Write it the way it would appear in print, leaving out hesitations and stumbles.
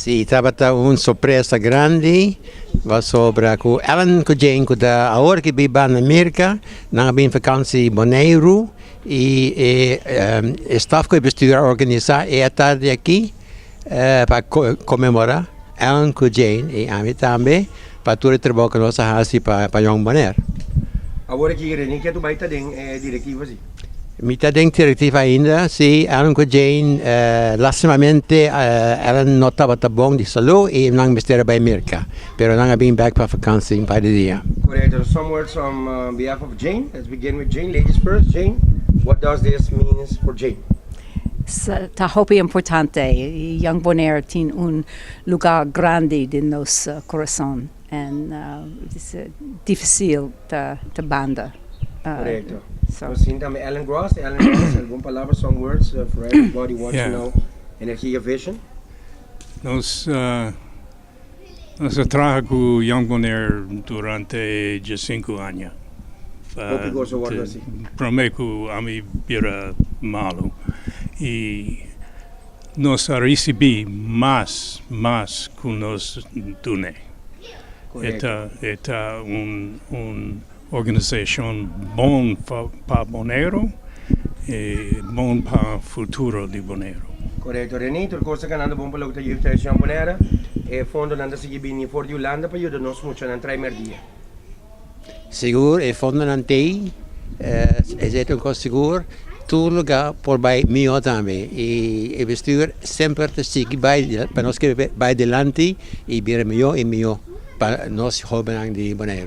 Sì, stata una sorpresa grande, was sobre ku Ellen ku Jane ku da ahora que vive in Amerika, na bin vakantie Bonaire e staff que bestuur organizar e tarde aqui para comemorar Ellen ku Jane e a mim também para tudo trabalho que nós fazemos para Young Bonaire. Agora que ele nem quer tu baita den diretiva assim. Mita denk direttiva ainda, sì, Ellen ku Jane, lastimamente Ellen non stava bom di salute e non mistero bij Amerika, pero non abbiamo back para vakantie in paar dia. Correct. Some words on behalf of Jane. Let's begin with Jane. Ladies first. Jane, what does this mean for Jane? Ta hopi importante. Young Bonaire tin un lugar grande din nos corazón and it's difícil ta banda. Correct. So. Sim, também Ellen Gross. Ellen Gross, alguma palavra, some words for everybody who wants to know Energia Vision. Nós trabalhamos com Young Bonaire durante 5 anos. Hope goes over assim. Prometo a mim vira malo. E nós recebemos mais que nós dune. Esta organização bom para Bonaire e bom para o futuro de Bonaire. Corretto, René, per cosa che andando buon per la Jean Bonera e fondo andando si bini for di Olanda per io non smuccio nan 3 merdia. Seguro e fondo non te, esatto un seguro, tu lugar por bij mio também e bestuur sempre te seguir para nós que vai delante e bira mio para nós jovens de Bonaire.